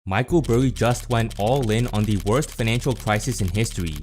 Michael Burry just went all in on the worst financial crisis in history.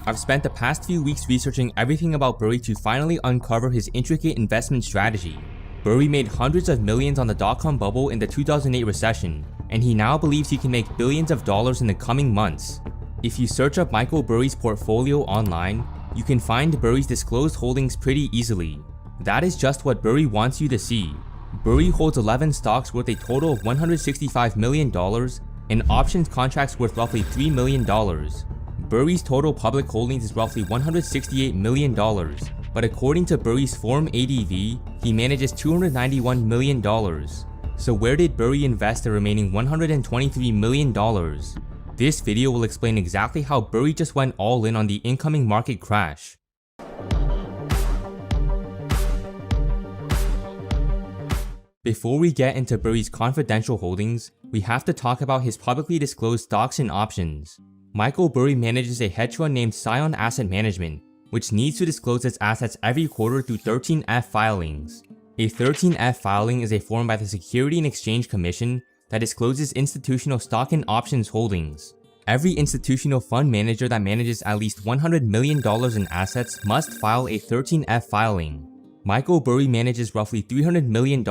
I've spent the past few weeks researching everything about Burry to finally uncover his intricate investment strategy. Burry made hundreds of millions on the dot-com bubble in the 2008 recession, and he now believes he can make billions of dollars in the coming months. If you search up Michael Burry's portfolio online, you can find Burry's disclosed holdings pretty easily. That is just what Burry wants you to see. Burry holds 11 stocks worth a total of $165 million and options contracts worth roughly $3 million. Burry's total public holdings is roughly $168 million, but according to Burry's Form ADV, he manages $291 million. So where did Burry invest the remaining $123 million? This video will explain exactly how Burry just went all in on the incoming market crash. Before we get into Burry's confidential holdings, we have to talk about his publicly disclosed stocks and options. Michael Burry manages a hedge fund named Scion Asset Management, which needs to disclose its assets every quarter through 13F filings. A 13F filing is a form by the Securities and Exchange Commission that discloses institutional stock and options holdings. Every institutional fund manager that manages at least $100 million in assets must file a 13F filing. Michael Burry manages roughly $300 million,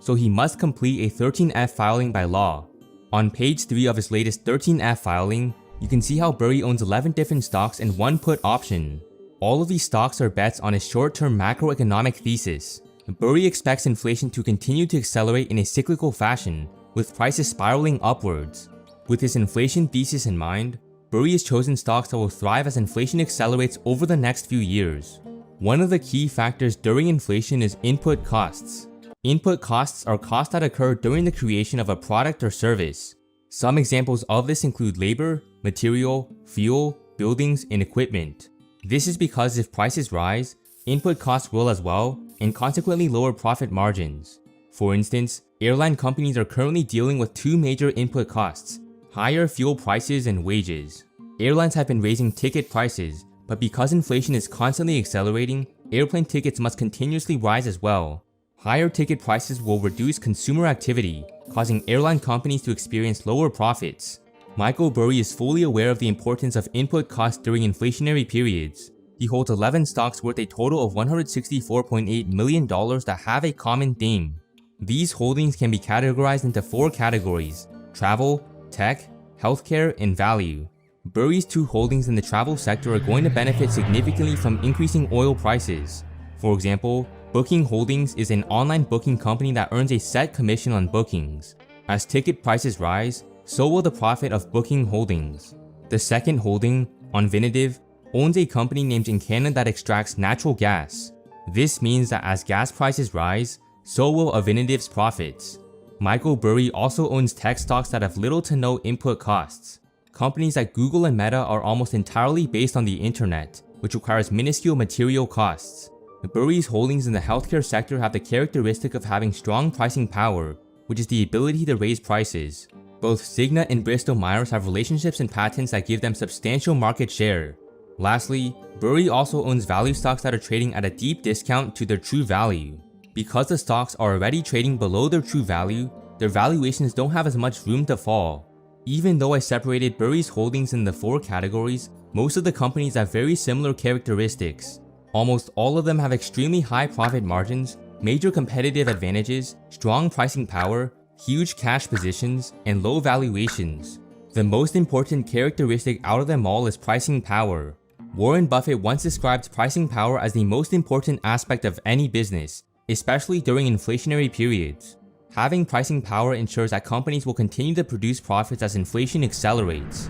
so he must complete a 13F filing by law. On page 3 of his latest 13F filing, you can see how Burry owns 11 different stocks and one put option. All of these stocks are bets on his short-term macroeconomic thesis. Burry expects inflation to continue to accelerate in a cyclical fashion, with prices spiraling upwards. With his inflation thesis in mind, Burry has chosen stocks that will thrive as inflation accelerates over the next few years. One of the key factors during inflation is input costs. Input costs are costs that occur during the creation of a product or service. Some examples of this include labor, material, fuel, buildings, and equipment. This is because if prices rise, input costs will as well, and consequently lower profit margins. For instance, airline companies are currently dealing with two major input costs: higher fuel prices and wages. Airlines have been raising ticket prices, but because inflation is constantly accelerating, airplane tickets must continuously rise as well. Higher ticket prices will reduce consumer activity, causing airline companies to experience lower profits. Michael Burry is fully aware of the importance of input costs during inflationary periods. He holds 11 stocks worth a total of $164.8 million that have a common theme. These holdings can be categorized into 4 categories: travel, tech, healthcare, and value. Burry's 2 holdings in the travel sector are going to benefit significantly from increasing oil prices. For example, Booking Holdings is an online booking company that earns a set commission on bookings. As ticket prices rise, so will the profit of Booking Holdings. The second holding, Onvinitiv, owns a company named in Canada that extracts natural gas. This means that as gas prices rise, so will Onvinitiv's profits. Michael Burry also owns tech stocks that have little to no input costs. Companies like Google and Meta are almost entirely based on the internet, which requires minuscule material costs. Burry's holdings in the healthcare sector have the characteristic of having strong pricing power, which is the ability to raise prices. Both Cigna and Bristol Myers have relationships and patents that give them substantial market share. Lastly, Burry also owns value stocks that are trading at a deep discount to their true value. Because the stocks are already trading below their true value, their valuations don't have as much room to fall. Even though I separated Burry's holdings in the 4 categories, most of the companies have very similar characteristics. Almost all of them have extremely high profit margins, major competitive advantages, strong pricing power, huge cash positions, and low valuations. The most important characteristic out of them all is pricing power. Warren Buffett once described pricing power as the most important aspect of any business, especially during inflationary periods. Having pricing power ensures that companies will continue to produce profits as inflation accelerates.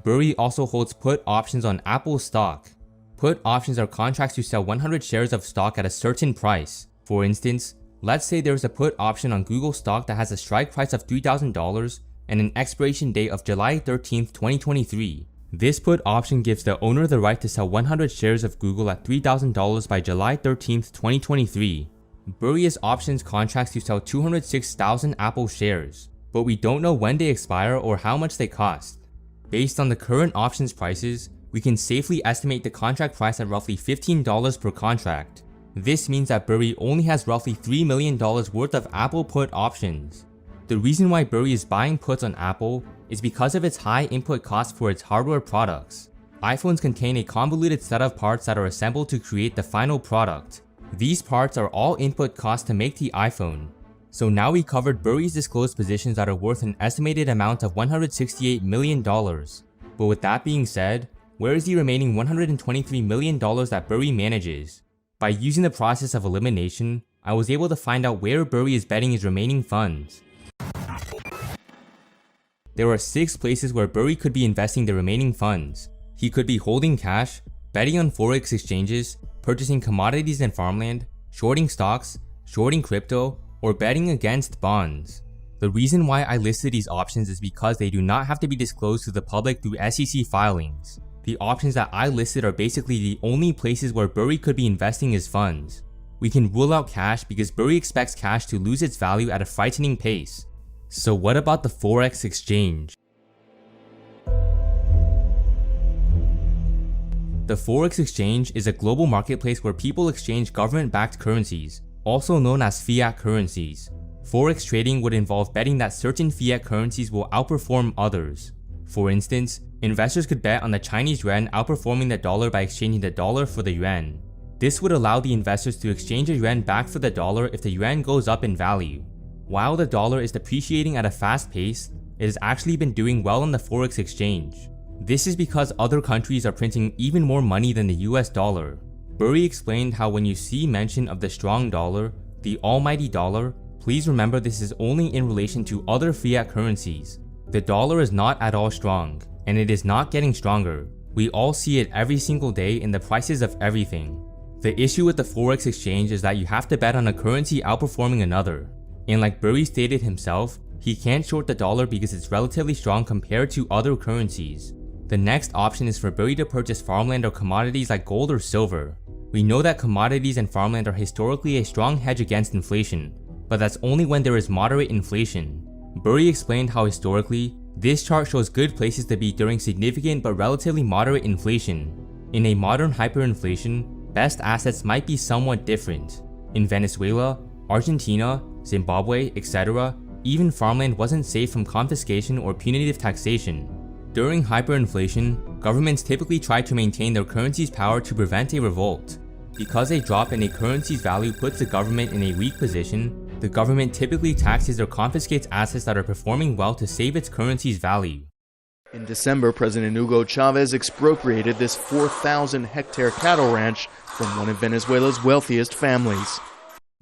Burry also holds put options on Apple stock. Put options are contracts to sell 100 shares of stock at a certain price. For instance, let's say there is a put option on Google stock that has a strike price of $3,000 and an expiration date of July 13, 2023. This put option gives the owner the right to sell 100 shares of Google at $3,000 by July 13, 2023. Burry has options contracts to sell 206,000 Apple shares, but we don't know when they expire or how much they cost. Based on the current options prices, we can safely estimate the contract price at roughly $15 per contract. This means that Burry only has roughly $3 million worth of Apple put options. The reason why Burry is buying puts on Apple is because of its high input cost for its hardware products. iPhones contain a convoluted set of parts that are assembled to create the final product. These parts are all input costs to make the iPhone. So now we covered Burry's disclosed positions that are worth an estimated amount of $168 million. But with that being said, where is the remaining $123 million that Burry manages? By using the process of elimination, I was able to find out where Burry is betting his remaining funds. There are 6 places where Burry could be investing the remaining funds. He could be holding cash, betting on forex exchanges, purchasing commodities and farmland, shorting stocks, shorting crypto, or betting against bonds. The reason why I listed these options is because they do not have to be disclosed to the public through SEC filings. The options that I listed are basically the only places where Burry could be investing his funds. We can rule out cash because Burry expects cash to lose its value at a frightening pace. So what about the forex exchange? The forex exchange is a global marketplace where people exchange government-backed currencies, also known as fiat currencies. Forex trading would involve betting that certain fiat currencies will outperform others. For instance, investors could bet on the Chinese yuan outperforming the dollar by exchanging the dollar for the yuan. This would allow the investors to exchange a yuan back for the dollar if the yuan goes up in value. While the dollar is depreciating at a fast pace, it has actually been doing well on the forex exchange. This is because other countries are printing even more money than the US dollar. Burry explained how when you see mention of the strong dollar, the almighty dollar, please remember this is only in relation to other fiat currencies. The dollar is not at all strong, and it is not getting stronger. We all see it every single day in the prices of everything. The issue with the forex exchange is that you have to bet on a currency outperforming another. And like Burry stated himself, he can't short the dollar because it's relatively strong compared to other currencies. The next option is for Burry to purchase farmland or commodities like gold or silver. We know that commodities and farmland are historically a strong hedge against inflation, but that's only when there is moderate inflation. Burry explained how historically, this chart shows good places to be during significant but relatively moderate inflation. In a modern hyperinflation, best assets might be somewhat different. In Venezuela, Argentina, Zimbabwe, etc., even farmland wasn't safe from confiscation or punitive taxation. During hyperinflation, governments typically try to maintain their currency's power to prevent a revolt. Because a drop in a currency's value puts the government in a weak position, the government typically taxes or confiscates assets that are performing well to save its currency's value. In December, President Hugo Chavez expropriated this 4,000-hectare cattle ranch from one of Venezuela's wealthiest families.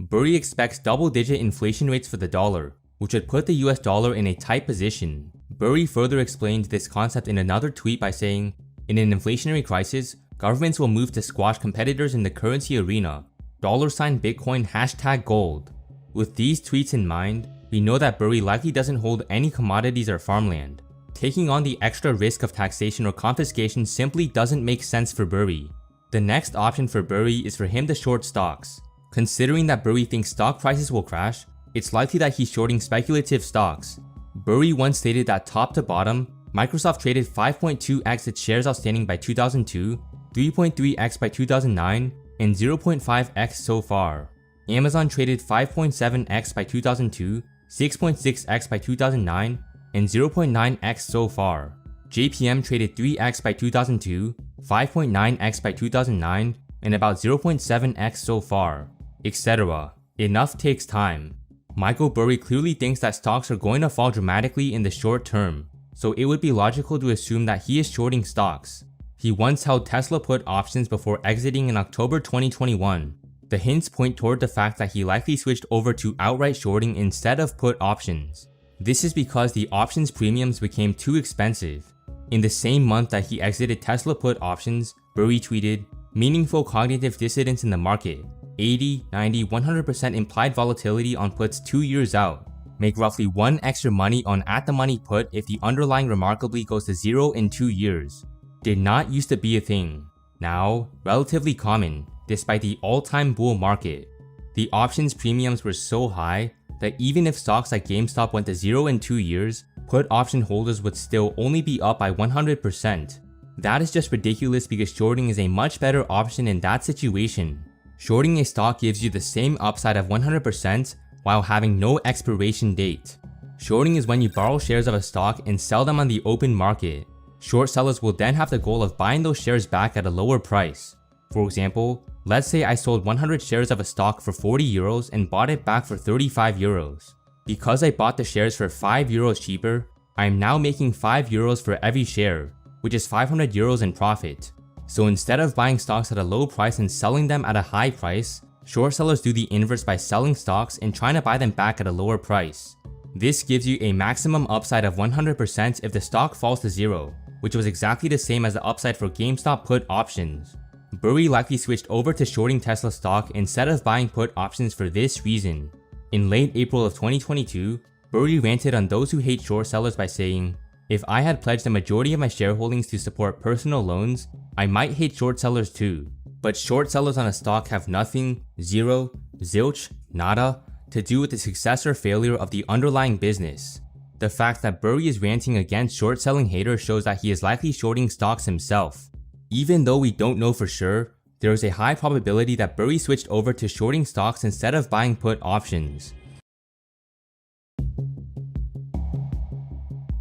Burry expects double-digit inflation rates for the dollar, which would put the US dollar in a tight position. Burry further explained this concept in another tweet by saying, "In an inflationary crisis, governments will move to squash competitors in the currency arena. $Bitcoin #gold. With these tweets in mind, we know that Burry likely doesn't hold any commodities or farmland. Taking on the extra risk of taxation or confiscation simply doesn't make sense for Burry. The next option for Burry is for him to short stocks. Considering that Burry thinks stock prices will crash, it's likely that he's shorting speculative stocks. Burry once stated that top to bottom, Microsoft traded 5.2x its shares outstanding by 2002, 3.3x by 2009, and 0.5x so far. Amazon traded 5.7x by 2002, 6.6x by 2009, and 0.9x so far. JPM traded 3x by 2002, 5.9x by 2009, and about 0.7x so far, etc. Enough takes time. Michael Burry clearly thinks that stocks are going to fall dramatically in the short term, so it would be logical to assume that he is shorting stocks. He once held Tesla put options before exiting in October 2021. The hints point toward the fact that he likely switched over to outright shorting instead of put options. This is because the options premiums became too expensive. In the same month that he exited Tesla put options, Burry tweeted, "Meaningful cognitive dissonance in the market. 80, 90, 100% implied volatility on puts 2 years out. Make roughly 1 extra money on at-the-money put if the underlying remarkably goes to 0 in 2 years. Did not used to be a thing. Now, relatively common, despite the all-time bull market. The options premiums were so high that even if stocks like GameStop went to 0 in 2 years, put option holders would still only be up by 100%. That is just ridiculous because shorting is a much better option in that situation. Shorting a stock gives you the same upside of 100% while having no expiration date. Shorting is when you borrow shares of a stock and sell them on the open market. Short sellers will then have the goal of buying those shares back at a lower price. For example, let's say I sold 100 shares of a stock for 40 euros and bought it back for 35 euros. Because I bought the shares for 5 euros cheaper, I am now making 5 euros for every share, which is 500 euros in profit. So instead of buying stocks at a low price and selling them at a high price, short sellers do the inverse by selling stocks and trying to buy them back at a lower price. This gives you a maximum upside of 100% if the stock falls to zero, which was exactly the same as the upside for GameStop put options. Burry likely switched over to shorting Tesla stock instead of buying put options for this reason. In late April of 2022, Burry ranted on those who hate short sellers by saying, "If I had pledged the majority of my shareholdings to support personal loans, I might hate short sellers too. But short sellers on a stock have nothing, zero, zilch, nada, to do with the success or failure of the underlying business." The fact that Burry is ranting against short selling haters shows that he is likely shorting stocks himself. Even though we don't know for sure, there is a high probability that Burry switched over to shorting stocks instead of buying put options.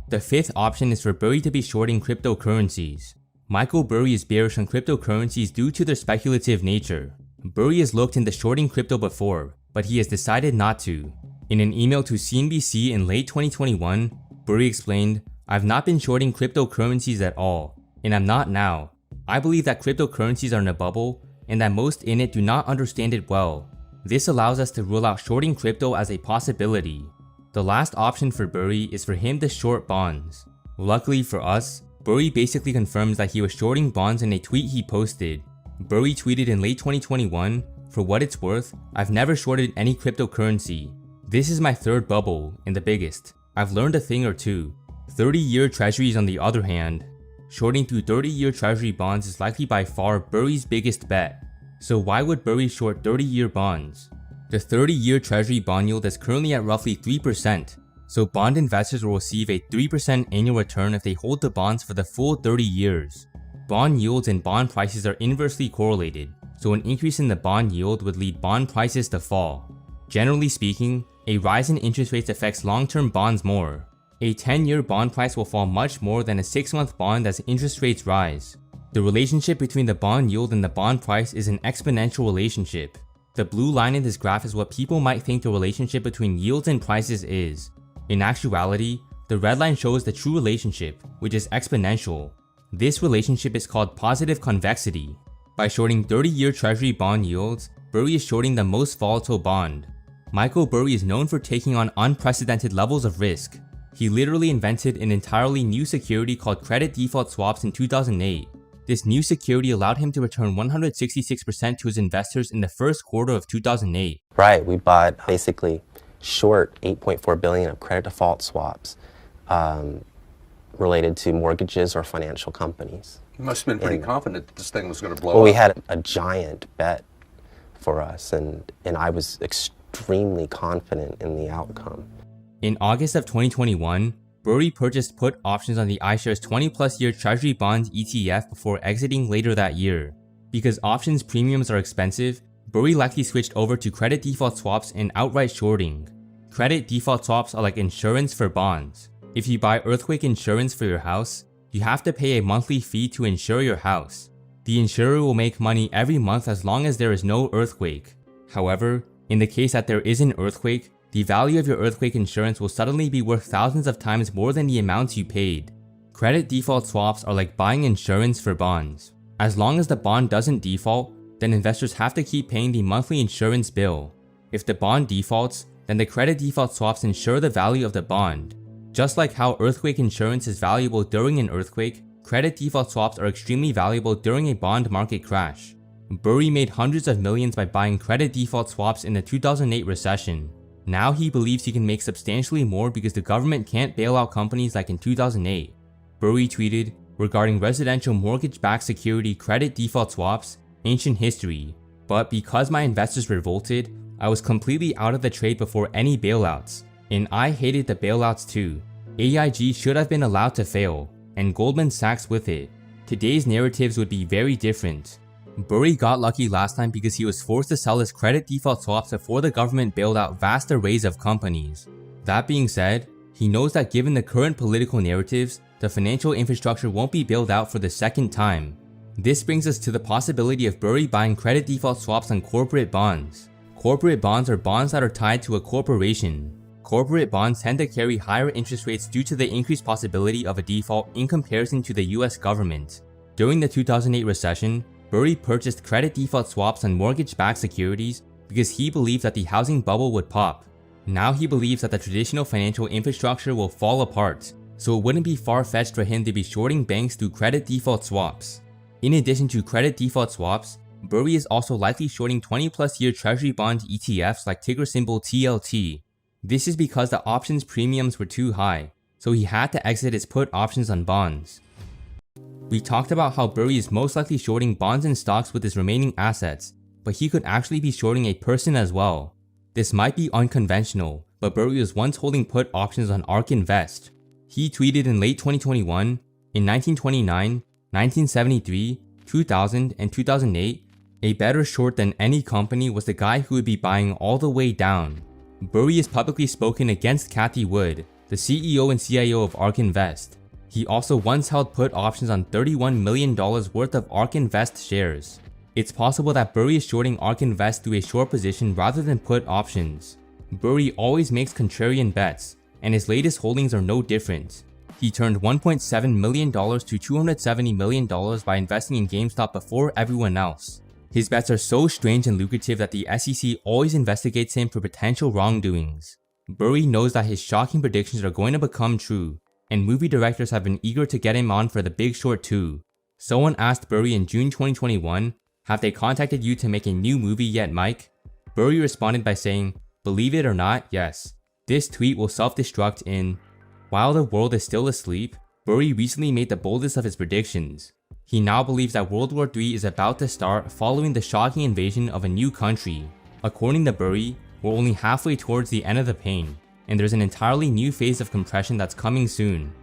The fifth option is for Burry to be shorting cryptocurrencies. Michael Burry is bearish on cryptocurrencies due to their speculative nature. Burry has looked into shorting crypto before, but he has decided not to. In an email to CNBC in late 2021, Burry explained, "I've not been shorting cryptocurrencies at all, and I'm not now. I believe that cryptocurrencies are in a bubble, and that most in it do not understand it well. This allows us to rule out shorting crypto as a possibility." The last option for Burry is for him to short bonds. Luckily for us, Burry basically confirms that he was shorting bonds in a tweet he posted. Burry tweeted in late 2021, "For what it's worth, I've never shorted any cryptocurrency. This is my third bubble, and the biggest. I've learned a thing or two." 30-year treasuries on the other hand. Shorting through 30-year treasury bonds is likely by far Burry's biggest bet. So why would Burry short 30-year bonds? The 30-year treasury bond yield is currently at roughly 3%, so bond investors will receive a 3% annual return if they hold the bonds for the full 30 years. Bond yields and bond prices are inversely correlated, so an increase in the bond yield would lead bond prices to fall. Generally speaking, a rise in interest rates affects long-term bonds more. A 10-year bond price will fall much more than a 6-month bond as interest rates rise. The relationship between the bond yield and the bond price is an exponential relationship. The blue line in this graph is what people might think the relationship between yields and prices is. In actuality, the red line shows the true relationship, which is exponential. This relationship is called positive convexity. By shorting 30-year treasury bond yields, Burry is shorting the most volatile bond. Michael Burry is known for taking on unprecedented levels of risk. He literally invented an entirely new security called credit default swaps in 2008. This new security allowed him to return 166% to his investors in the first quarter of 2008. Right, we bought basically short 8.4 billion of credit default swaps related to mortgages or financial companies. You must have been pretty confident that this thing was going to blow up. Well, we had a giant bet for us, and I was extremely confident in the outcome. In August of 2021, Burry purchased put options on the iShares 20+ year Treasury Bonds ETF before exiting later that year. Because options premiums are expensive, Burry likely switched over to credit default swaps and outright shorting. Credit default swaps are like insurance for bonds. If you buy earthquake insurance for your house, you have to pay a monthly fee to insure your house. The insurer will make money every month as long as there is no earthquake. However, in the case that there is an earthquake, the value of your earthquake insurance will suddenly be worth thousands of times more than the amounts you paid. Credit default swaps are like buying insurance for bonds. As long as the bond doesn't default, then investors have to keep paying the monthly insurance bill. If the bond defaults, then the credit default swaps insure the value of the bond. Just like how earthquake insurance is valuable during an earthquake, credit default swaps are extremely valuable during a bond market crash. Burry made hundreds of millions by buying credit default swaps in the 2008 recession. Now he believes he can make substantially more because the government can't bail out companies like in 2008. Burry tweeted, regarding residential mortgage-backed security credit default swaps, ancient history. But because my investors revolted, I was completely out of the trade before any bailouts. And I hated the bailouts too. AIG should have been allowed to fail, and Goldman Sachs with it. Today's narratives would be very different. Burry got lucky last time because he was forced to sell his credit default swaps before the government bailed out vast arrays of companies. That being said, he knows that given the current political narratives, the financial infrastructure won't be bailed out for the second time. This brings us to the possibility of Burry buying credit default swaps on corporate bonds. Corporate bonds are bonds that are tied to a corporation. Corporate bonds tend to carry higher interest rates due to the increased possibility of a default in comparison to the US government. During the 2008 recession, Burry purchased credit default swaps on mortgage-backed securities because he believed that the housing bubble would pop. Now he believes that the traditional financial infrastructure will fall apart, so it wouldn't be far-fetched for him to be shorting banks through credit default swaps. In addition to credit default swaps, Burry is also likely shorting 20+ year treasury bond ETFs like ticker symbol TLT. This is because the options premiums were too high, so he had to exit his put options on bonds. We talked about how Burry is most likely shorting bonds and stocks with his remaining assets, but he could actually be shorting a person as well. This might be unconventional, but Burry was once holding put options on ARK Invest. He tweeted in late 2021, in 1929, 1973, 2000, and 2008, a better short than any company was the guy who would be buying all the way down. Burry has publicly spoken against Cathie Wood, the CEO and CIO of ARK Invest. He also once held put options on $31 million worth of ARK Invest shares. It's possible that Burry is shorting ARK Invest through a short position rather than put options. Burry always makes contrarian bets, and his latest holdings are no different. He turned $1.7 million to $270 million by investing in GameStop before everyone else. His bets are so strange and lucrative that the SEC always investigates him for potential wrongdoings. Burry knows that his shocking predictions are going to become true, and movie directors have been eager to get him on for The Big Short too. Someone asked Burry in June 2021, "Have they contacted you to make a new movie yet, Mike?" Burry responded by saying, "Believe it or not, yes. This tweet will self-destruct in..." While the world is still asleep, Burry recently made the boldest of his predictions. He now believes that World War III is about to start following the shocking invasion of a new country. According to Burry, we're only halfway towards the end of the pain, and there's an entirely new phase of compression that's coming soon.